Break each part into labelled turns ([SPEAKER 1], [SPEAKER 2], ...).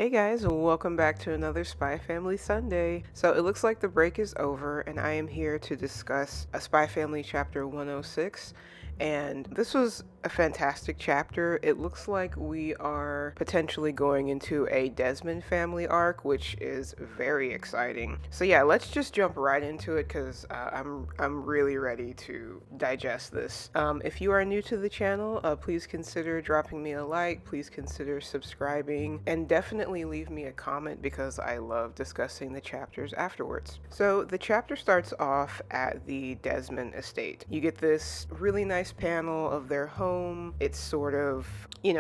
[SPEAKER 1] Hey guys, welcome back to another Spy Family Sunday. So it looks like the break is over, and I am here to discuss a Spy Family chapter 106. And this was a fantastic chapter. It looks like we are potentially going into a Desmond family arc, which is very exciting. So yeah, let's just jump right into it because I'm really ready to digest this. If you are new to the channel, please consider dropping me a like. Please consider subscribing, and definitely leave me a comment because I love discussing the chapters afterwards. So the chapter starts off at the Desmond estate. You get this really nice panel of their home. It's sort of,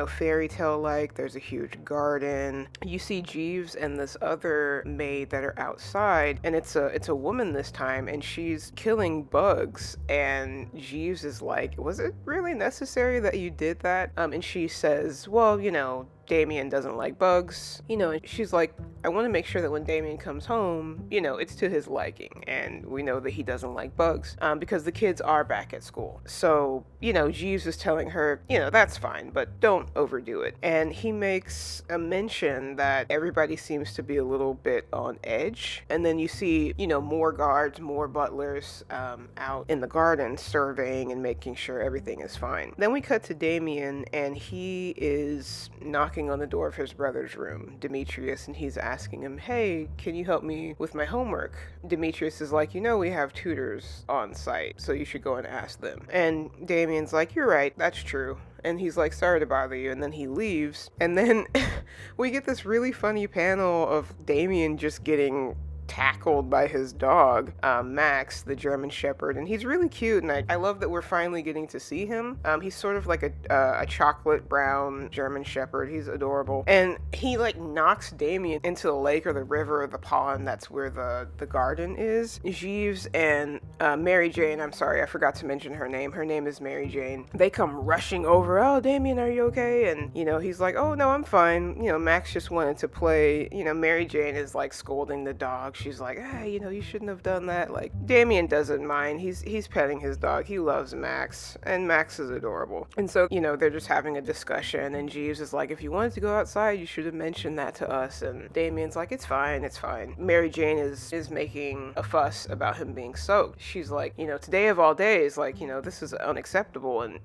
[SPEAKER 1] fairy tale like. There's a huge garden. You see Jeeves and this other maid that are outside, and it's a woman this time, and she's killing bugs. And Jeeves is like, was it really necessary that you did that? And she says, well, Damien doesn't like bugs, and she's like, I want to make sure that when Damien comes home, it's to his liking. And we know that he doesn't like bugs because the kids are back at school. So, Jeeves is telling her, that's fine, but don't overdo it. And he makes a mention that everybody seems to be a little bit on edge. And then you see, more guards, more butlers out in the garden surveying and making sure everything is fine. Then we cut to Damien, and he is knocking on the door of his brother's room, Demetrius, and he's asking him, hey, can you help me with my homework? Demetrius is like, we have tutors on site, so you should go and ask them. And Damien's like, you're right, that's true. And he's like, sorry to bother you. And then he leaves. And then we get this really funny panel of Damien just getting tackled by his dog, Max, the German Shepherd, and he's really cute, and I love that we're finally getting to see him. He's sort of like a chocolate brown German Shepherd. He's adorable, and he knocks Damien into the lake or the river or the pond. That's where the garden is. Jeeves and Mary Jane, I'm sorry, I forgot to mention her name. Her name is Mary Jane. They come rushing over. Oh, Damien, are you okay? And he's like, oh no, I'm fine. Max just wanted to play. Mary Jane is scolding the dog. She's like, hey, you shouldn't have done that. Damien doesn't mind. He's petting his dog. He loves Max, and Max is adorable. And so, they're just having a discussion, and Jeeves is like, if you wanted to go outside, you should have mentioned that to us. And Damien's like, it's fine. Mary Jane is making a fuss about him being soaked. She's like, today of all days, this is unacceptable. And,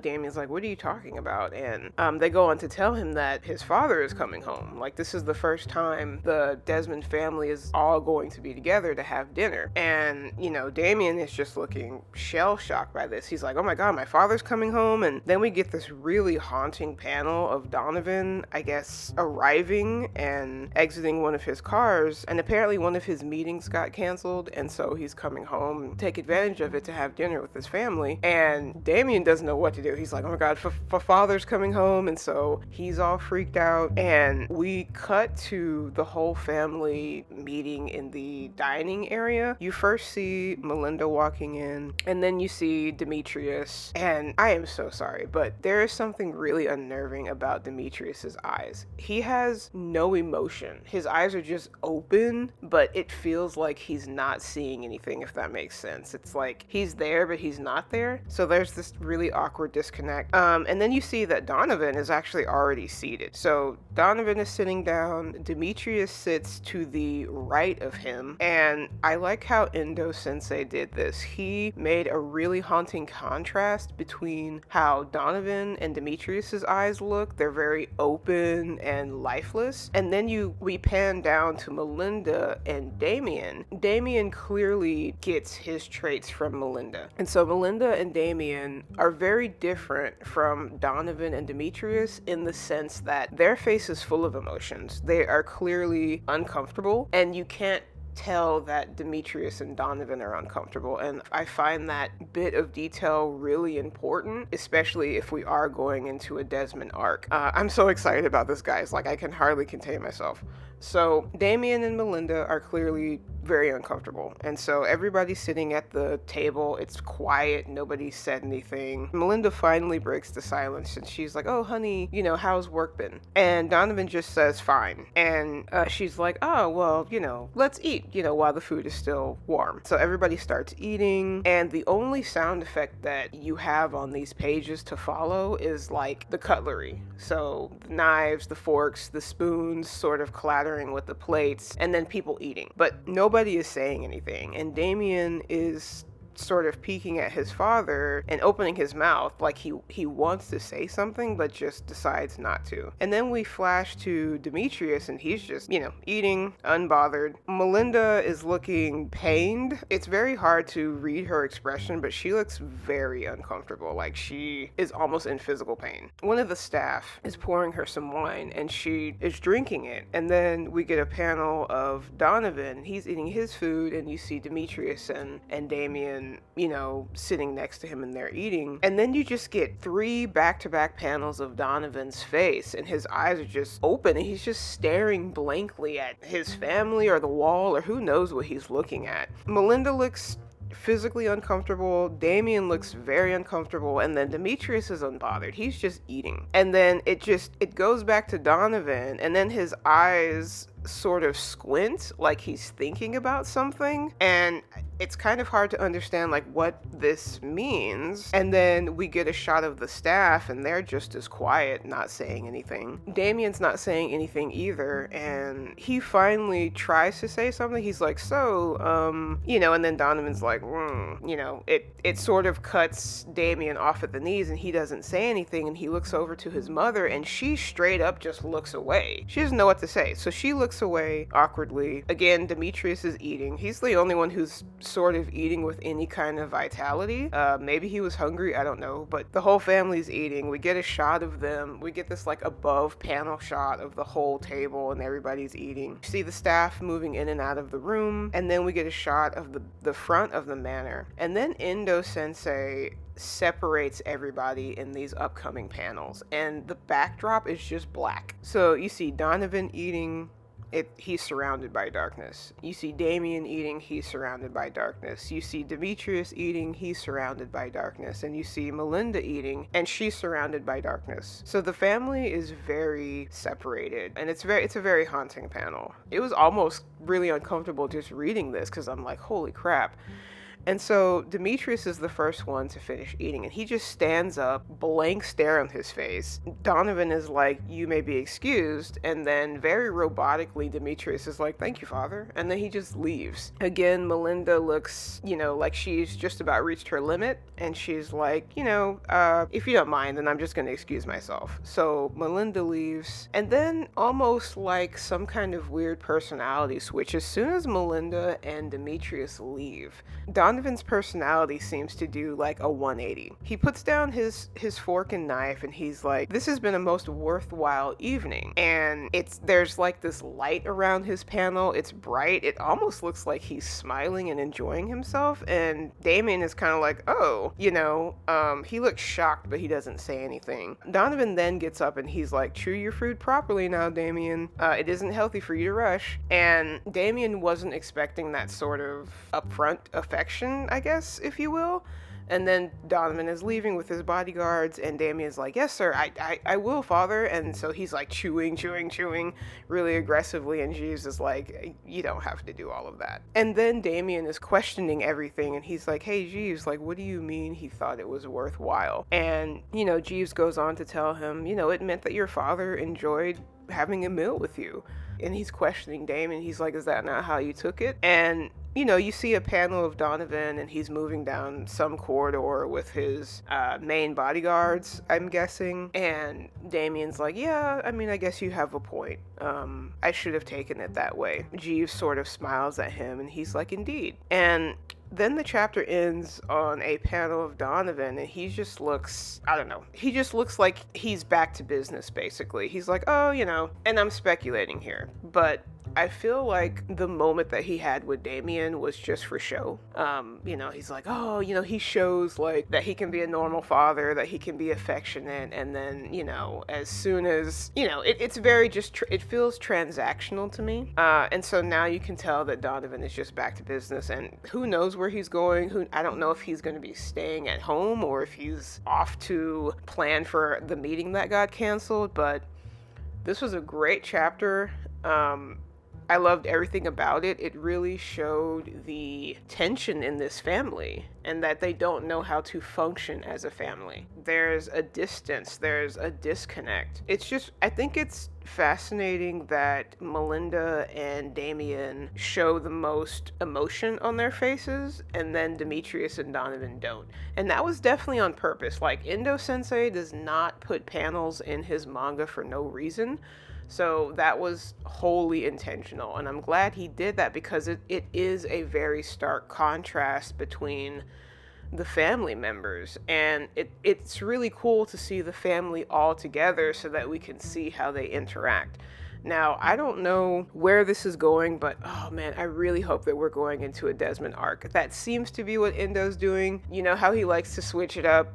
[SPEAKER 1] Damien's like, what are you talking about? And they go on to tell him that his father is coming home. This is the first time the Desmond family is all going to be together to have dinner. And, Damien is just looking shell-shocked by this. He's like, oh my god, my father's coming home. And then we get this really haunting panel of Donovan, I guess, arriving and exiting one of his cars. And apparently one of his meetings got canceled, and so he's coming home, take advantage of it to have dinner with his family. And Damien doesn't know what to do. He's like, oh my god, father's coming home. And so he's all freaked out. And we cut to the whole family meeting in the dining area. You first see Melinda walking in, and then you see Demetrius. And I am so sorry, but there is something really unnerving about Demetrius's eyes. He has no emotion. His eyes are just open, but it feels like he's not seeing anything, if that makes sense. It's like he's there, but he's not there. So there's this really awkward disconnect. And then you see that Donovan is actually already seated. So Donovan is sitting down. Demetrius sits to the right of him, and I like how Endo Sensei did this. He made a really haunting contrast between how Donovan and Demetrius's eyes look. They're very open and lifeless, and then we pan down to Melinda and Damien. Damien clearly gets his traits from Melinda, and so Melinda and Damien are very different from Donovan and Demetrius in the sense that their face is full of emotions. They are clearly uncomfortable, and you can't tell that Demetrius and Donovan are uncomfortable, and I find that bit of detail really important, especially if we are going into a Desmond arc. I'm so excited about this, guys. I can hardly contain myself. So Damien and Melinda are clearly very uncomfortable, and so everybody's sitting at the table. It's quiet. Nobody said anything. Melinda finally breaks the silence, and she's like, oh honey, how's work been? And Donovan just says fine, and she's like, oh well, let's eat. eat, while the food is still warm. So everybody starts eating, and the only sound effect that you have on these pages to follow is like the cutlery. So the knives, the forks, the spoons sort of clattering with the plates, and then people eating. But nobody is saying anything, and Damien is sort of peeking at his father and opening his mouth like he wants to say something but just decides not to. And then we flash to Demetrius, and he's just, eating, unbothered. Melinda is looking pained. It's very hard to read her expression, but she looks very uncomfortable, like she is almost in physical pain. One of the staff is pouring her some wine, and she is drinking it. And then we get a panel of Donovan. He's eating his food, and you see Demetrius and Damien, sitting next to him, and they're eating. And then you just get 3 back-to-back panels of Donovan's face, and his eyes are just open, and he's just staring blankly at his family or the wall, or who knows what he's looking at. Melinda looks physically uncomfortable. Damien looks very uncomfortable, and then Demetrius is unbothered. He's just eating. And then it goes back to Donovan, and then his eyes sort of squint like he's thinking about something, and it's kind of hard to understand like what this means. And then we get a shot of the staff, and they're just as quiet, not saying anything. Damien's not saying anything either, and he finally tries to say something. He's like, and then Donovan's like, it sort of cuts Damien off at the knees, and he doesn't say anything, and he looks over to his mother, and she straight up just looks away. She doesn't know what to say, so she looks away awkwardly. Again, Demetrius is eating. He's the only one who's sort of eating with any kind of vitality. Maybe he was hungry, I don't know, but the whole family's eating. We get a shot of them. We get this like above panel shot of the whole table, and everybody's eating. See the staff moving in and out of the room, and then we get a shot of the front of the manor. And then Endo Sensei separates everybody in these upcoming panels, and the backdrop is just black. So you see Donovan eating. He's surrounded by darkness. You see Damien eating, he's surrounded by darkness. You see Demetrius eating, he's surrounded by darkness. And you see Melinda eating, and she's surrounded by darkness. So the family is very separated, and it's a very haunting panel. It was almost really uncomfortable just reading this, because I'm like, holy crap. And so Demetrius is the first one to finish eating, and he just stands up, blank stare on his face. Donovan is like, you may be excused, and then very robotically Demetrius is like, thank you, father, and then he just leaves. Again, Melinda looks, like she's just about reached her limit, and she's like, if you don't mind, then I'm just going to excuse myself. So Melinda leaves, and then almost like some kind of weird personality switch, as soon as Melinda and Demetrius leave, Donovan's personality seems to do like a 180. He puts down his fork and knife, and he's like, this has been a most worthwhile evening. And there's like this light around his panel. It's bright. It almost looks like he's smiling and enjoying himself. And Damien is kind of like, he looks shocked, but he doesn't say anything. Donovan then gets up, and he's like, chew your food properly now, Damien. It isn't healthy for you to rush. And Damien wasn't expecting that sort of upfront affection, I guess, if you will. And then Donovan is leaving with his bodyguards, and Damien's like, yes, sir, I will, father. And so he's like chewing really aggressively, and Jeeves is like, you don't have to do all of that. And then Damien is questioning everything, and he's like, hey, Jeeves, like, what do you mean he thought it was worthwhile? And, Jeeves goes on to tell him, it meant that your father enjoyed having a meal with you. And he's questioning Damien. He's like, is that not how you took it? And you see a panel of Donovan, and he's moving down some corridor with his main bodyguards, I'm guessing. And Damien's like, yeah, I guess you have a point. I should have taken it that way. Jeeves sort of smiles at him, and he's like, indeed. And then the chapter ends on a panel of Donovan, and he just looks, he just looks like he's back to business, basically. He's like, and I'm speculating here, but I feel like the moment that he had with Damien was just for show. He's like, he shows like that he can be a normal father, that he can be affectionate, and then, as soon as, it's very just, it feels transactional to me. And so now you can tell that Donovan is just back to business, and who knows where he's going. I don't know if he's going to be staying at home or if he's off to plan for the I loved everything about it. It really showed the tension in this family and that they don't know how to function as a family. There's a distance, there's a disconnect. It's just, I think it's fascinating that Melinda and Damien show the most emotion on their faces, and then Demetrius and Donovan don't. And that was definitely on purpose. Like, Indo Sensei does not put panels in his manga for no reason. So that was wholly intentional. And I'm glad he did that because it is a very stark contrast between the family members. And it's really cool to see the family all together so that we can see how they interact. Now, I don't know where this is going, but oh man, I really hope that we're going into a Desmond arc. That seems to be what Indo's doing. You know how he likes to switch it up.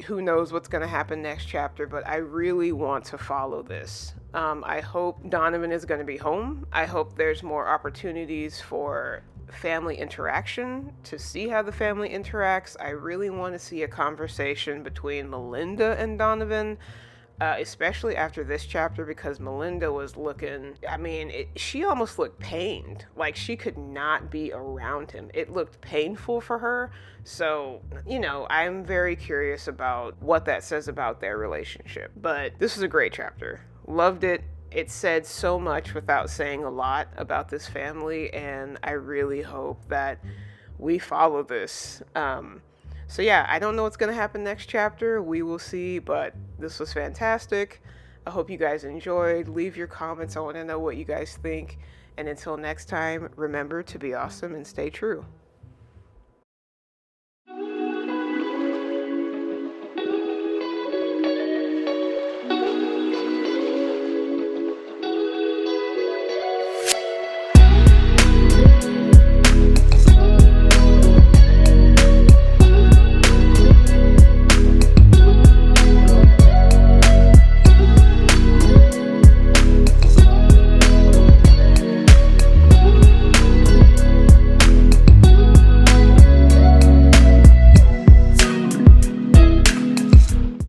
[SPEAKER 1] Who knows what's going to happen next chapter, but I really want to follow this. I hope Donovan is going to be home. I hope there's more opportunities for family interaction, to see how the family interacts. I really want to see a conversation between Melinda and Donovan. Especially after this chapter, because Melinda was looking, I mean, she almost looked pained. Like, she could not be around him. It looked painful for her. So, you know, I'm very curious about what that says about their relationship. But this was a great chapter. Loved it. It said so much without saying a lot about this family, and I really hope that we follow this. So yeah, I don't know what's going to happen next chapter. We will see, but this was fantastic. I hope you guys enjoyed. Leave your comments. I want to know what you guys think. And until next time, remember to be awesome and stay true.